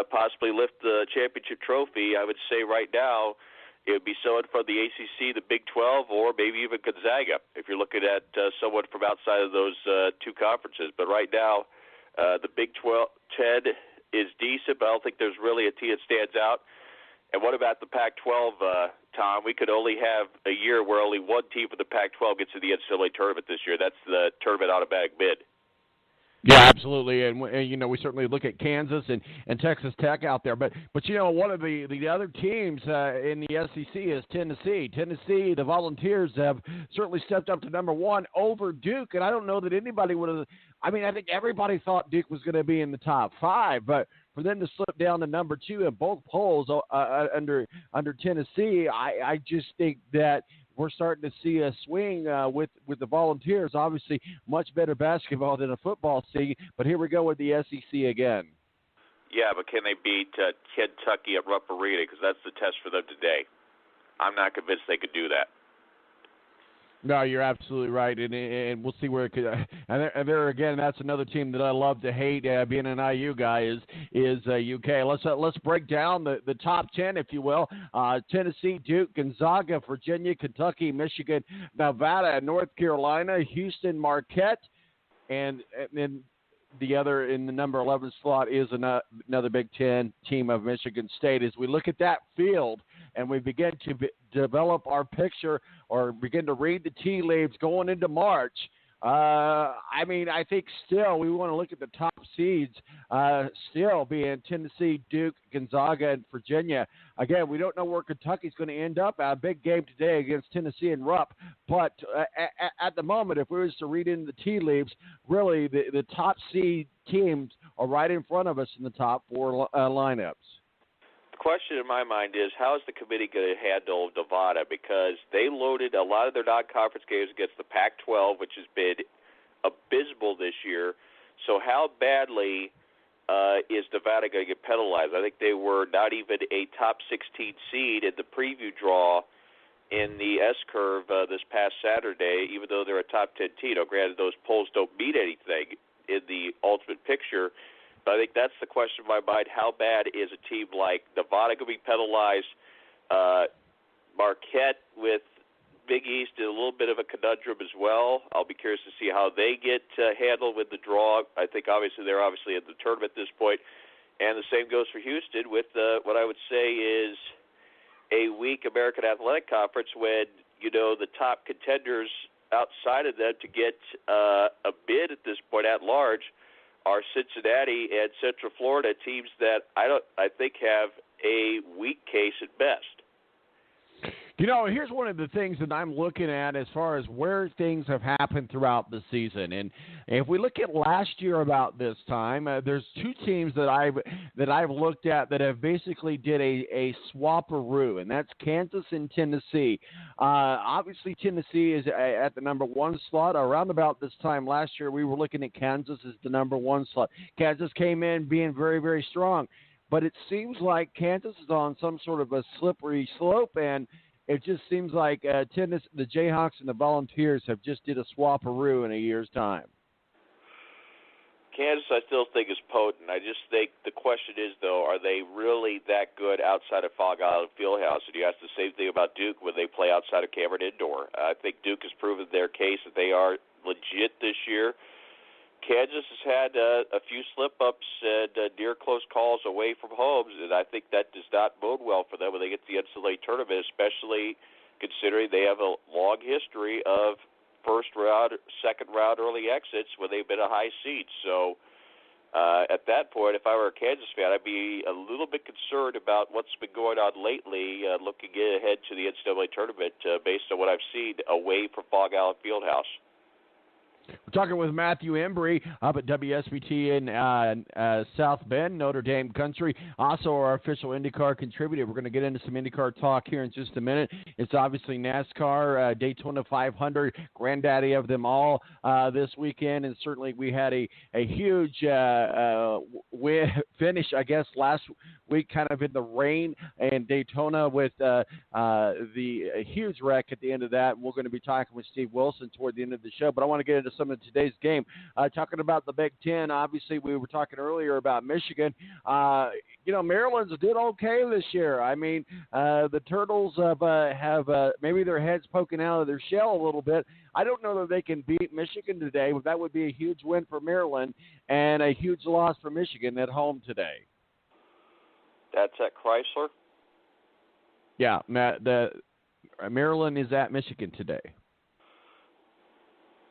possibly lift the championship trophy. I would say right now it would be someone from the ACC, the Big 12, or maybe even Gonzaga if you're looking at someone from outside of those two conferences. But right now, the Big 10 is decent, but I don't think there's really a team that stands out. And what about the Pac-12, Tom? We could only have a year where only one team from the Pac-12 gets to the NCAA tournament this year. That's the tournament automatic bid. Yeah, absolutely, and we certainly look at Kansas and Texas Tech out there, but one of the other teams in the SEC is Tennessee. Tennessee, the Volunteers have certainly stepped up to number one over Duke, and I don't know that anybody would have. I mean, I think everybody thought Duke was going to be in the top five, but for them to slip down to number two in both polls under Tennessee, I just think that we're starting to see a swing with the Volunteers. Obviously, much better basketball than a football team, but here we go with the SEC again. Yeah, but can they beat Kentucky at Rupp Arena? Because that's the test for them today. I'm not convinced they could do that. No, you're absolutely right, and we'll see where it could. And there again, that's another team that I love to hate. Being an IU guy is UK. Let's break down the top 10, if you will. Tennessee, Duke, Gonzaga, Virginia, Kentucky, Michigan, Nevada, North Carolina, Houston, Marquette, and then the other in the number 11 slot is another Big Ten team of Michigan State. As we look at that field and we begin to develop our picture or begin to read the tea leaves going into March, I think still we want to look at the top seeds still being Tennessee, Duke, Gonzaga, and Virginia. Again, we don't know where Kentucky's going to end up. A big game today against Tennessee and Rupp. But at the moment, if we were to read into the tea leaves, really the top seed teams are right in front of us in the top four lineups. The question in my mind is, how is the committee going to handle Nevada? Because they loaded a lot of their non-conference games against the Pac-12, which has been abysmal this year. So how badly is Nevada going to get penalized? I think they were not even a top 16 seed in the preview draw in the S-curve this past Saturday, even though they're a top 10 team. Now, granted, those polls don't mean anything in the ultimate picture, but I think that's the question in my mind. How bad is a team like Nevada going to be penalized? Marquette with Big East is a little bit of a conundrum as well. I'll be curious to see how they get handled with the draw. I think obviously they're in the tournament at this point. And the same goes for Houston with what I would say is a weak American Athletic Conference when, the top contenders outside of them to get a bid at this point at large are Cincinnati and Central Florida, teams that I think have a weak case at best. Here's one of the things that I'm looking at as far as where things have happened throughout the season. And if we look at last year about this time, there's two teams that I've looked at that have basically did a swap-a-roo, and that's Kansas and Tennessee. Obviously, Tennessee is at the number one slot. Around about this time last year, we were looking at Kansas as the number one slot. Kansas came in being very, very strong. But it seems like Kansas is on some sort of a slippery slope, and it just seems like the Jayhawks and the Volunteers have just did a swap-a-roo in a year's time. Kansas, I still think, is potent. I just think the question is, though, are they really that good outside of Fog Island Fieldhouse? And you ask the same thing about Duke when they play outside of Cameron Indoor. I think Duke has proven their case that they are legit this year. Kansas has had a few slip-ups and near close calls away from home, and I think that does not bode well for them when they get to the NCAA tournament, especially considering they have a long history of first-round, second-round early exits when they've been a high seed. So at that point, if I were a Kansas fan, I'd be a little bit concerned about what's been going on lately, looking ahead to the NCAA tournament based on what I've seen away from Fog Island Fieldhouse. We're talking with Matthew Embry up at WSBT in South Bend, Notre Dame country. Also our official IndyCar contributor. We're going to get into some IndyCar talk here in just a minute. It's obviously NASCAR, Daytona 500, granddaddy of them all this weekend. And certainly we had a huge finish, I guess, last week kind of in the rain in Daytona with the huge wreck at the end of that. And we're going to be talking with Steve Wilson toward the end of the show. But I want to get into into some of today's game. Talking about the Big Ten, obviously we were talking earlier about Michigan. Maryland's did okay this year. I mean, the Turtles have maybe their heads poking out of their shell a little bit. I don't know that they can beat Michigan today, but that would be a huge win for Maryland and a huge loss for Michigan at home today. That's at Chrysler? Yeah, Matt, Maryland is at Michigan today.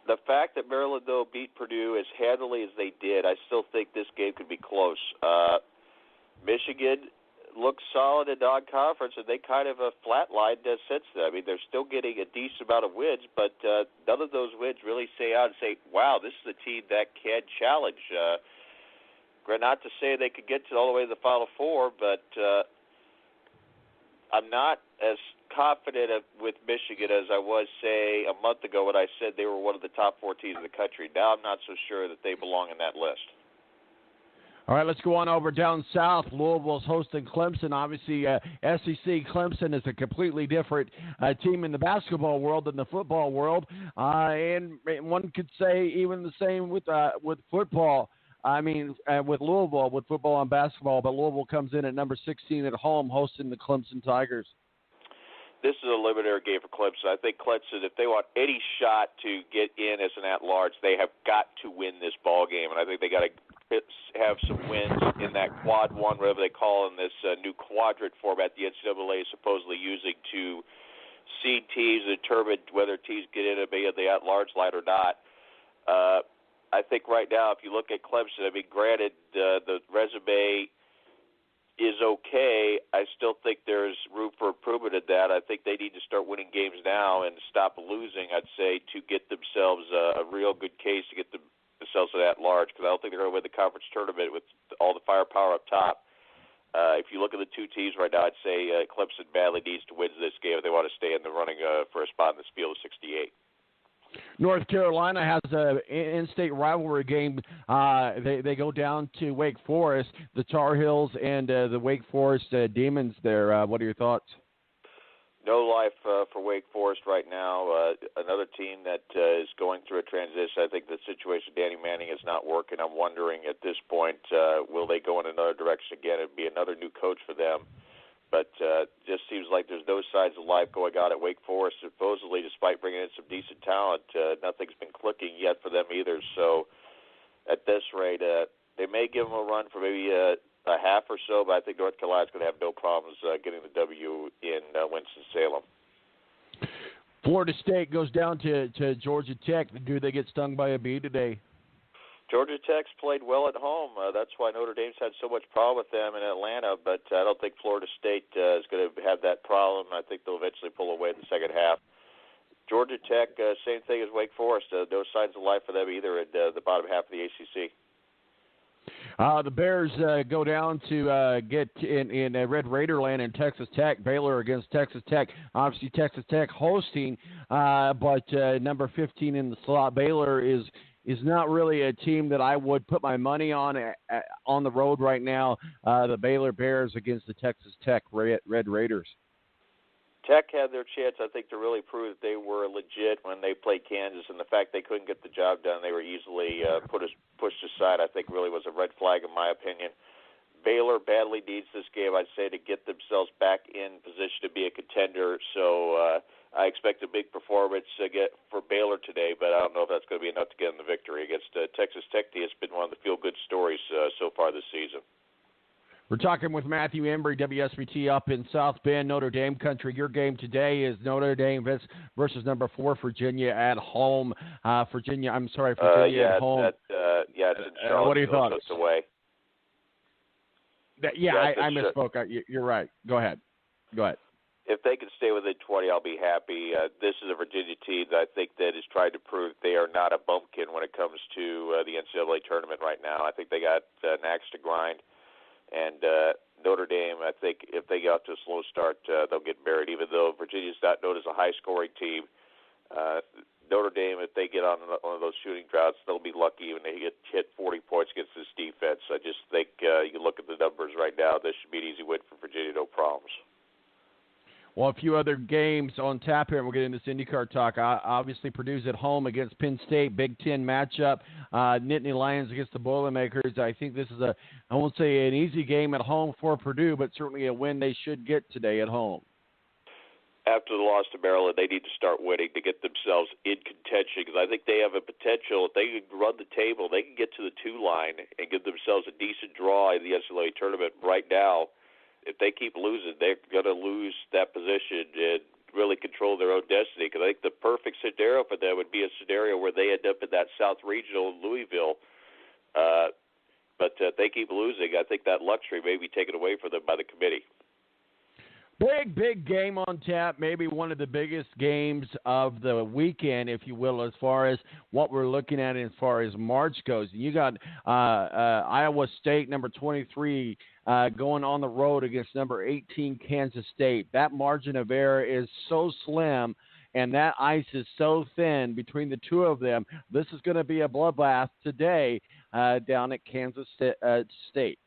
The fact that Maryland, though, beat Purdue as handily as they did, I still think this game could be close. Michigan looks solid in non-conference, and they kind of flatlined since then. I mean, they're still getting a decent amount of wins, but none of those wins really stay out and say, wow, this is a team that can challenge. Not to say they could get all the way to the Final Four, but I'm not as confident with Michigan as I was, say, a month ago when I said they were one of the top 4 teams in the country. Now I'm not so sure that they belong in that list. All right, let's go on over down south. Louisville's hosting Clemson. Obviously, SEC Clemson is a completely different team in the basketball world than the football world, and one could say even the same with football. I mean, with Louisville, with football and basketball, but Louisville comes in at number 16 at home, hosting the Clemson Tigers. This is a eliminator game for Clemson. I think Clemson, if they want any shot to get in as an at-large, they have got to win this ball game, and I think they got to have some wins in that quad one, whatever they call in this new quadrant format the NCAA is supposedly using to seed teams and determine whether teams get in and be in the at-large line or not. I think right now, if you look at Clemson, I mean, granted, the resume is okay. I still think there's room for improvement in that. I think they need to start winning games now and stop losing, I'd say, to get themselves a real good case to get themselves at large, because I don't think they're going to win the conference tournament with all the firepower up top. If you look at the two teams right now, I'd say Clemson badly needs to win this game if they want to stay in the running for a spot in this field of 68. North Carolina has an in-state rivalry game. They go down to Wake Forest, the Tar Heels and the Wake Forest Demons there. What are your thoughts? No life for Wake Forest right now. Another team that is going through a transition. I think the situation Danny Manning is not working. I'm wondering at this point, will they go in another direction again? It'd be another new coach for them. But just seems like there's no signs of life going on at Wake Forest. Supposedly, despite bringing in some decent talent, nothing's been clicking yet for them either. So at this rate, they may give them a run for maybe a half or so, but I think North Carolina's going to have no problems getting the W in Winston-Salem. Florida State goes down to Georgia Tech. Do they get stung by a bee today? Georgia Tech's played well at home. That's why Notre Dame's had so much problem with them in Atlanta, but I don't think Florida State is going to have that problem. I think they'll eventually pull away in the second half. Georgia Tech, same thing as Wake Forest. No signs of life for them either at the bottom half of the ACC. The Bears go down to get in Red Raider land in Texas Tech. Baylor against Texas Tech. Obviously, Texas Tech hosting, but number 15 in the slot. Baylor is not really a team that I would put my money on the road right now. The Baylor Bears against the Texas Tech Red Raiders. Tech had their chance, I think, to really prove that they were legit when they played Kansas, and the fact they couldn't get the job done, they were easily pushed aside, I think really was a red flag in my opinion. Baylor badly needs this game, I'd say, to get themselves back in position to be a contender. So I expect a big performance for Baylor today, but I don't know if that's going to be enough to get them the victory against Texas Tech. It's been one of the feel-good stories so far this season. We're talking with Matthew Embry, WSBT up in South Bend, Notre Dame country. Your game today is Notre Dame versus number 4 Virginia at home. Virginia at home. It's in Charlotte. What are your thoughts? Away. I misspoke. You're right. Go ahead. If they can stay within 20, I'll be happy. This is a Virginia team that I think that is trying to prove they are not a bumpkin when it comes to the NCAA tournament right now. I think they got an axe to grind. And Notre Dame, I think if they get off to a slow start, they'll get buried. Even though Virginia's not known as a high-scoring team, Notre Dame, if they get on one of those shooting droughts, they'll be lucky when they hit 40 points against this defense. I just think you look at the numbers right now, this should be an easy win for Virginia, no problems. Well, a few other games on tap here, and we'll get into this IndyCar talk. Obviously, Purdue's at home against Penn State, Big Ten matchup. Nittany Lions against the Boilermakers. I think this is I won't say an easy game at home for Purdue, but certainly a win they should get today at home. After the loss to Maryland, they need to start winning to get themselves in contention, because I think they have a potential. If they can run the table, they can get to the 2 line and give themselves a decent draw in the NCAA tournament. Right now, if they keep losing, they're going to lose that position and really control their own destiny, because I think the perfect scenario for them would be a scenario where they end up in that South Regional in Louisville. But if they keep losing, I think that luxury may be taken away from them by the committee. Big game on tap, maybe one of the biggest games of the weekend, if you will, as far as what we're looking at as far as March goes. You got Iowa State, number 23, going on the road against number 18, Kansas State. That margin of error is so slim, and that ice is so thin between the two of them. This is going to be a bloodbath today down at Kansas State.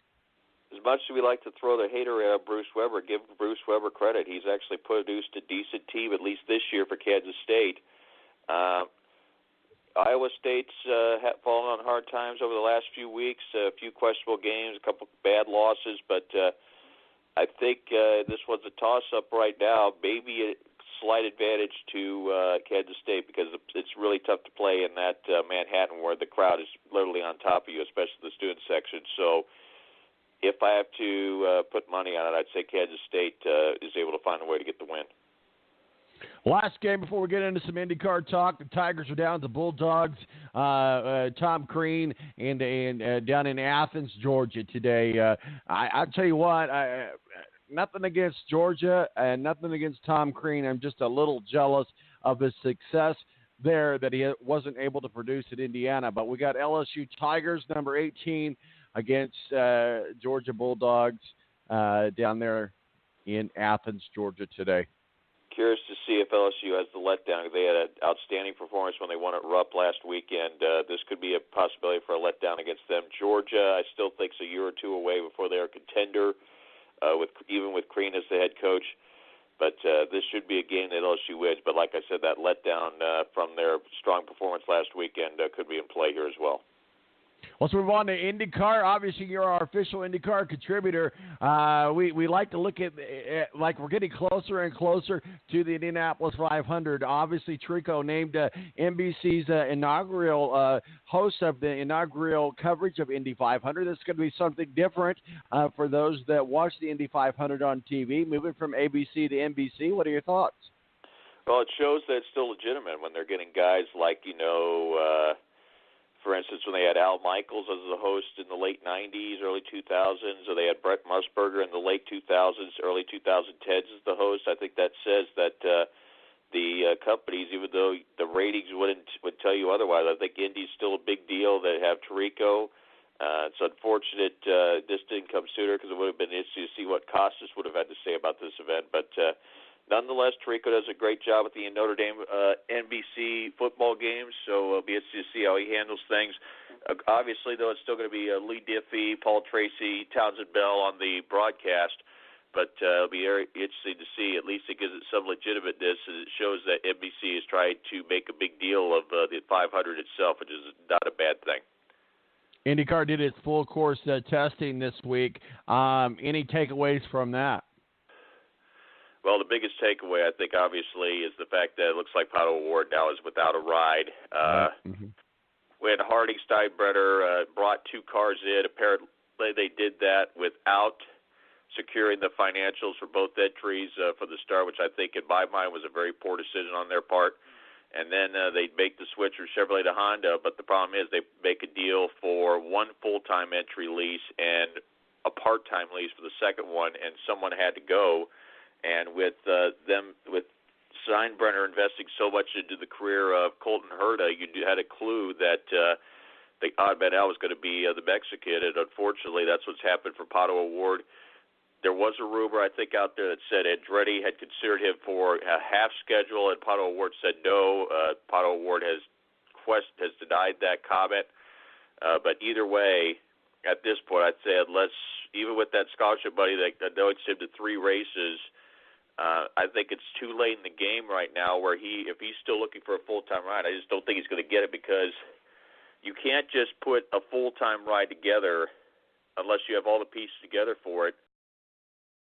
As much as we like to throw the hater at Bruce Weber, give Bruce Weber credit. He's actually produced a decent team, at least this year, for Kansas State. Iowa State's fallen on hard times over the last few weeks, a few questionable games, a couple bad losses, but I think this one's a toss-up right now, maybe a slight advantage to Kansas State, because it's really tough to play in that Manhattan where the crowd is literally on top of you, especially the student section. So if I have to put money on it, I'd say Kansas State is able to find a way to get the win. Last game before we get into some IndyCar talk, the Tigers are down to Bulldogs. Tom Crean and down in Athens, Georgia today. I'll tell you what, nothing against Georgia and nothing against Tom Crean. I'm just a little jealous of his success there that he wasn't able to produce at Indiana. But we got LSU Tigers, number 18, against Georgia Bulldogs down there in Athens, Georgia today. Curious to see if LSU has the letdown. They had an outstanding performance when they won at Rupp last weekend. This could be a possibility for a letdown against them. Georgia, I still think, is a year or two away before they're a contender, even with Crean as the head coach. But this should be a game that LSU wins. But like I said, that letdown from their strong performance last weekend could be in play here as well. Let's move on to IndyCar. Obviously, you're our official IndyCar contributor. We like to look at like we're getting closer and closer to the Indianapolis 500. Obviously, Trico named NBC's inaugural host of the inaugural coverage of Indy 500. This is going to be something different for those that watch the Indy 500 on TV, moving from ABC to NBC. What are your thoughts? Well, it shows that it's still legitimate when they're getting guys like, for instance, when they had Al Michaels as the host in the late 90s, early 2000s, or they had Brett Musburger in the late 2000s, early 2010s as the host, I think that says that the companies, even though the ratings would tell you otherwise, I think Indy's still a big deal. They have Tirico. It's unfortunate this didn't come sooner, because it would have been interesting to see what Costas would have had to say about this event. But nonetheless, Tirico does a great job at the Notre Dame NBC football games, so it'll be interesting to see how he handles things. Obviously, though, it's still going to be Lee Diffie, Paul Tracy, Townsend Bell on the broadcast, but it'll be very interesting to see. At least it gives it some legitimateness, and it shows that NBC is trying to make a big deal of the 500 itself, which is not a bad thing. IndyCar did its full course testing this week. Any takeaways from that? Well, the biggest takeaway, I think, obviously, is the fact that it looks like Pato O'Ward now is without a ride. When Harding Steinbrenner brought 2 cars in, apparently they did that without securing the financials for both entries for the start, which I think, in my mind, was a very poor decision on their part. And then they'd make the switch from Chevrolet to Honda, but the problem is they make a deal for 1 full-time entry lease and a part-time lease for the second one, and someone had to go. And with Steinbrenner investing so much into the career of Colton Herta, you had a clue that the odd man out was going to be the Mexican, and unfortunately that's what's happened for Pato O'Ward. There was a rumor, I think, out there that said Andretti had considered him for a half schedule, and Pato O'Ward said no. Pato O'Ward has denied that comment. But either way, at this point, I'd say unless, even with that scholarship money that anoints him to 3 races, I think it's too late in the game right now where if he's still looking for a full-time ride, I just don't think he's going to get it because you can't just put a full-time ride together unless you have all the pieces together for it